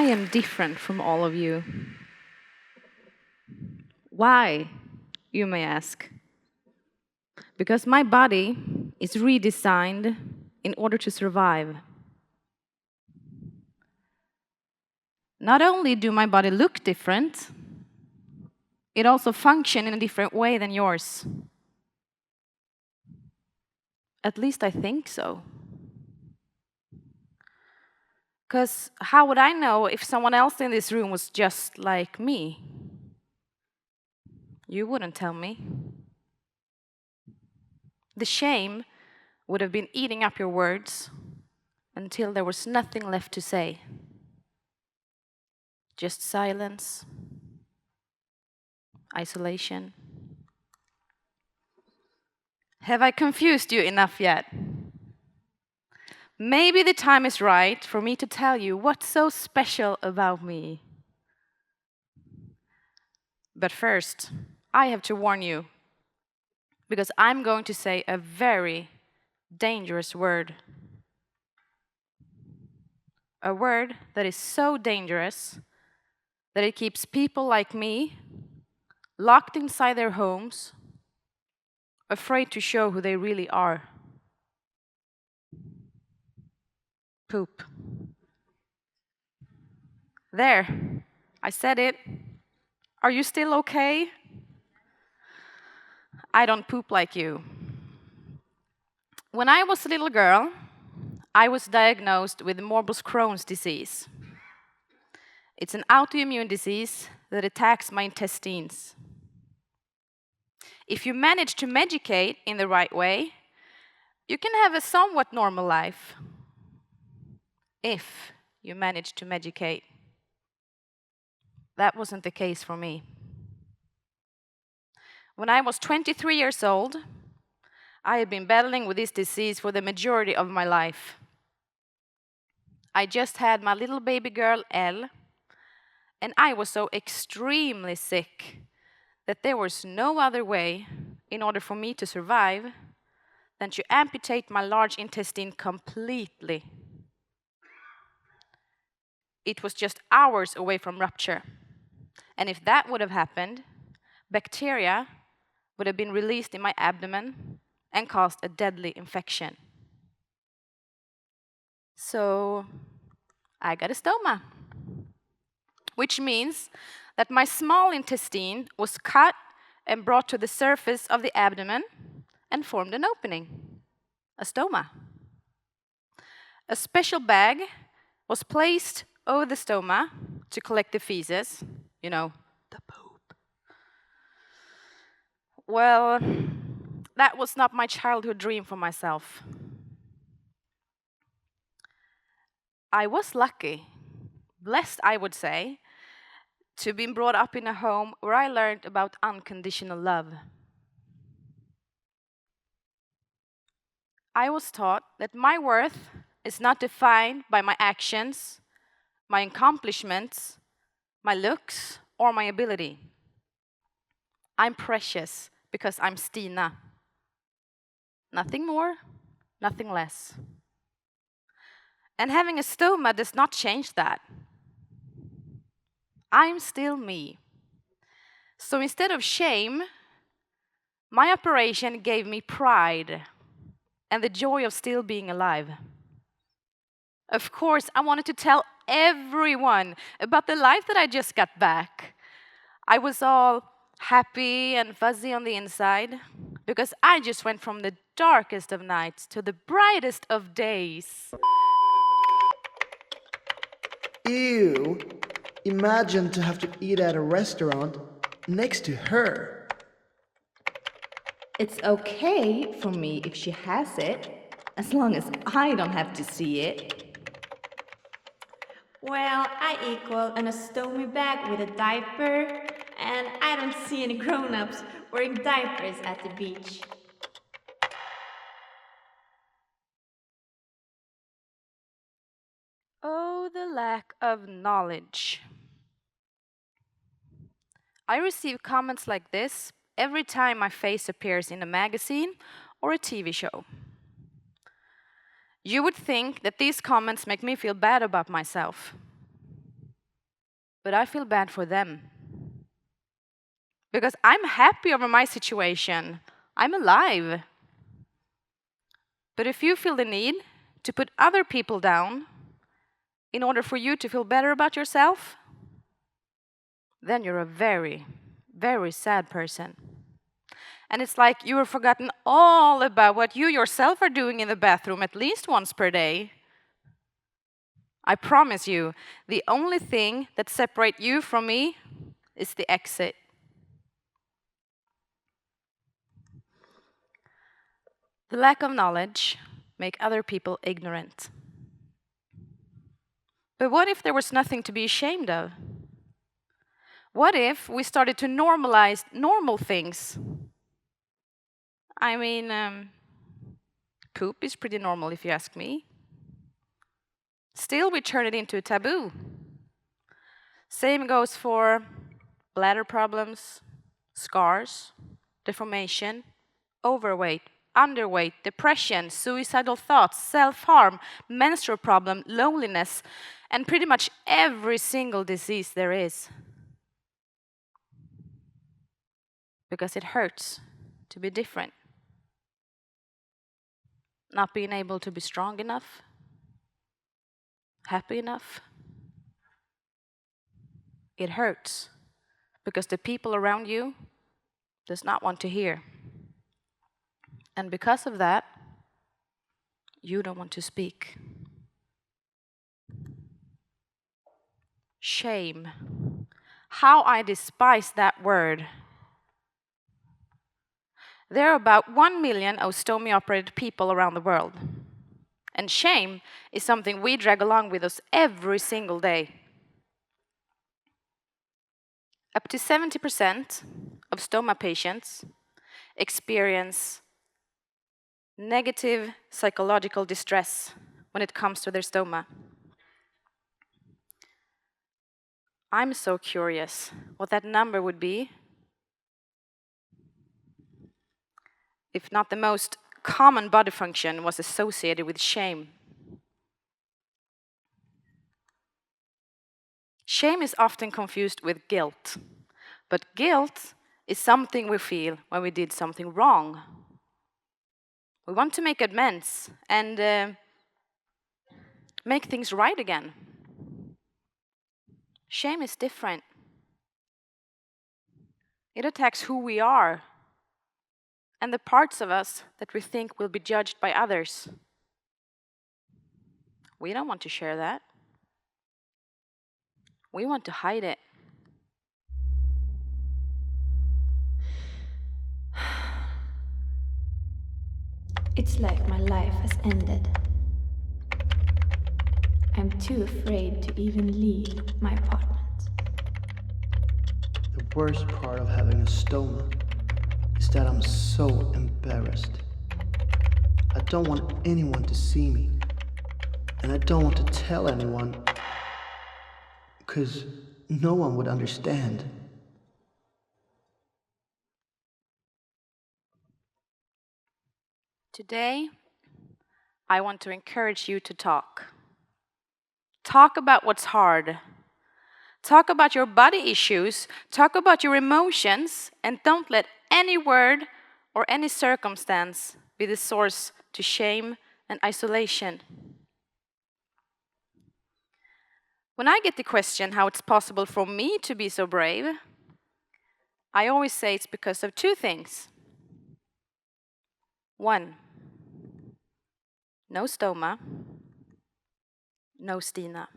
I am different from all of you. Why, you may ask? Because my body is redesigned in order to survive. Not only do my body look different, it also functions in a different way than yours. At least I think so. Because how would I know if someone else in this room was just like me? You wouldn't tell me. The shame would have been eating up your words until there was nothing left to say. Just silence, isolation. Have I confused you enough yet? Maybe the time is right for me to tell you what's so special about me. But first, I have to warn you, because I'm going to say a very dangerous word. A word that is so dangerous that it keeps people like me locked inside their homes, afraid to show who they really are. Poop. There, I said it. Are you still okay? I don't poop like you. When I was a little girl, I was diagnosed with morbus Crohn's disease. It's an autoimmune disease that attacks my intestines. If you manage to medicate in the right way, you can have a somewhat normal life. If you manage to medicate. That wasn't the case for me. When I was 23 years old, I had been battling with this disease for the majority of my life. I just had my little baby girl, Elle, and I was so extremely sick that there was no other way in order for me to survive than to amputate my large intestine completely. It was just hours away from rupture. And if that would have happened, bacteria would have been released in my abdomen and caused a deadly infection. So I got a stoma, which means that my small intestine was cut and brought to the surface of the abdomen and formed an opening, a stoma. A special bag was placed over the stoma to collect the feces, you know, the poop. Well, that was not my childhood dream for myself. I was lucky, blessed I would say, to have been brought up in a home where I learned about unconditional love. I was taught that my worth is not defined by my actions, my accomplishments, my looks, or my ability. I'm precious because I'm Stina. Nothing more, nothing less. And having a stoma does not change that. I'm still me. So instead of shame, my operation gave me pride and the joy of still being alive. Of course, I wanted to tell everyone about the life that I just got back. I was all happy and fuzzy on the inside because I just went from the darkest of nights to the brightest of days. Ew! Imagine to have to eat at a restaurant next to her. It's okay for me if she has it, as long as I don't have to see it. Well, I equal an ostomy bag with a diaper, and I don't see any grown-ups wearing diapers at the beach. Oh, the lack of knowledge. I receive comments like this every time my face appears in a magazine or a TV show. You would think that these comments make me feel bad about myself. But I feel bad for them. Because I'm happy over my situation. I'm alive. But if you feel the need to put other people down in order for you to feel better about yourself, then you're a very, very sad person. And it's like you have forgotten all about what you yourself are doing in the bathroom at least once per day. I promise you, the only thing that separates you from me is the exit. The lack of knowledge makes other people ignorant. But what if there was nothing to be ashamed of? What if we started to normalize normal things? I mean, poop is pretty normal if you ask me. Still, we turn it into a taboo. Same goes for bladder problems, scars, deformation, overweight, underweight, depression, suicidal thoughts, self-harm, menstrual problem, loneliness, and pretty much every single disease there is. Because it hurts to be different. Not being able to be strong enough, happy enough. It hurts because the people around you does not want to hear. And because of that, you don't want to speak. Shame. How I despise that word. There are about 1 million ostomy-operated people around the world. And shame is something we drag along with us every single day. Up to 70% of stoma patients experience negative psychological distress when it comes to their stoma. I'm so curious what that number would be if not the most common body function was associated with shame. Shame is often confused with guilt, but guilt is something we feel when we did something wrong. We want to make amends and make things right again. Shame is different. It attacks who we are and the parts of us that we think will be judged by others. We don't want to share that. We want to hide it. It's like my life has ended. I'm too afraid to even leave my apartment. The worst part of having a stoma is that I'm so embarrassed. I don't want anyone to see me. And I don't want to tell anyone, because no one would understand. Today, I want to encourage you to talk. Talk about what's hard. Talk about your body issues. Talk about your emotions. And don't let any word or any circumstance be the source to shame and isolation. When I get the question how it's possible for me to be so brave, I always say it's because of two things. One, no stoma, no Stina.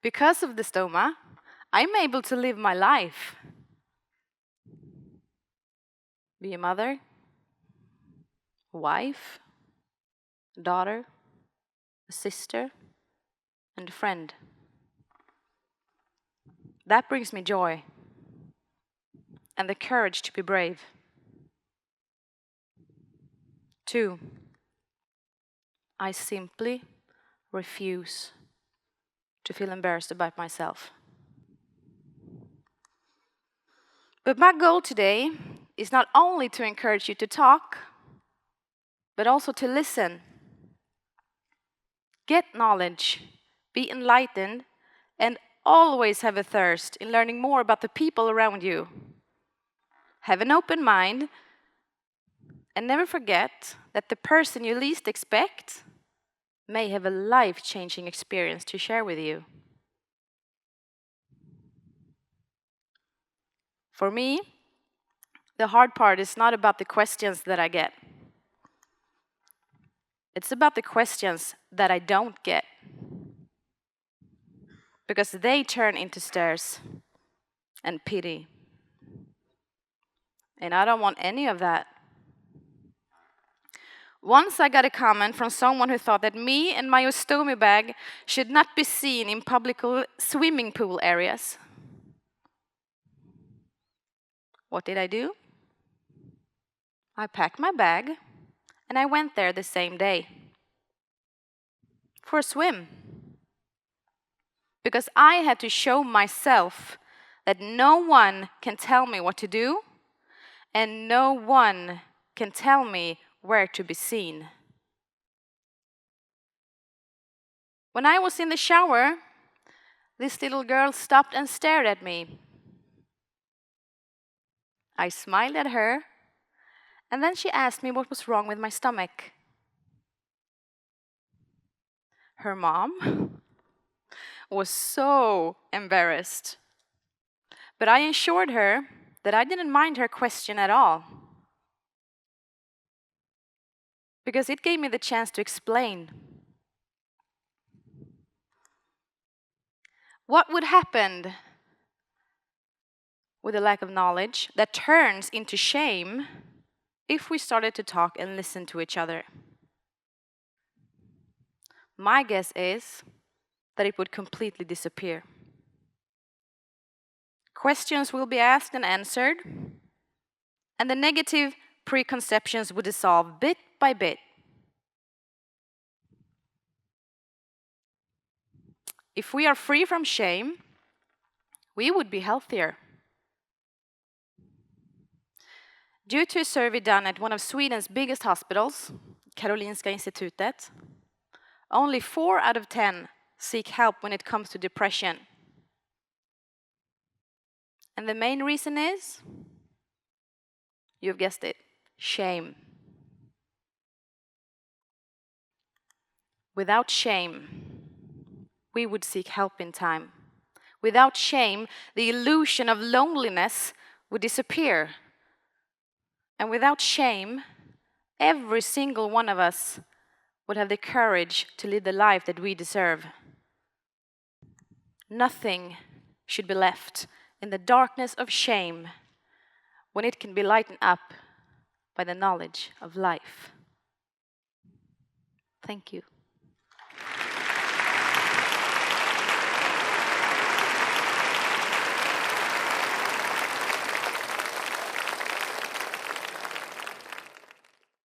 Because of the stoma, I'm able to live my life. Be a mother, a wife, a daughter, a sister, and a friend. That brings me joy and the courage to be brave. Two, I simply refuse to feel embarrassed about myself. But my goal today is not only to encourage you to talk, but also to listen. Get knowledge, be enlightened, and always have a thirst in learning more about the people around you. Have an open mind, and never forget that the person you least expect may have a life-changing experience to share with you. For me, the hard part is not about the questions that I get. It's about the questions that I don't get. Because they turn into stares and pity. And I don't want any of that. Once I got a comment from someone who thought that me and my ostomy bag should not be seen in public swimming pool areas. What did I do? I packed my bag and I went there the same day for a swim. Because I had to show myself that no one can tell me what to do and no one can tell me where to be seen. When I was in the shower, this little girl stopped and stared at me. I smiled at her, and then she asked me what was wrong with my stomach. Her mom was so embarrassed. But I assured her that I didn't mind her question at all. Because it gave me the chance to explain. What would happen with a lack of knowledge that turns into shame if we started to talk and listen to each other? My guess is that it would completely disappear. Questions will be asked and answered, and the negative preconceptions would dissolve bit by bit. If we are free from shame, we would be healthier. Due to a survey done at one of Sweden's biggest hospitals, Karolinska Institutet, only 4 out of 10 seek help when it comes to depression. And the main reason is, you've guessed it, shame. Without shame, we would seek help in time. Without shame, the illusion of loneliness would disappear. And without shame, every single one of us would have the courage to live the life that we deserve. Nothing should be left in the darkness of shame when it can be lightened up by the knowledge of life. Thank you.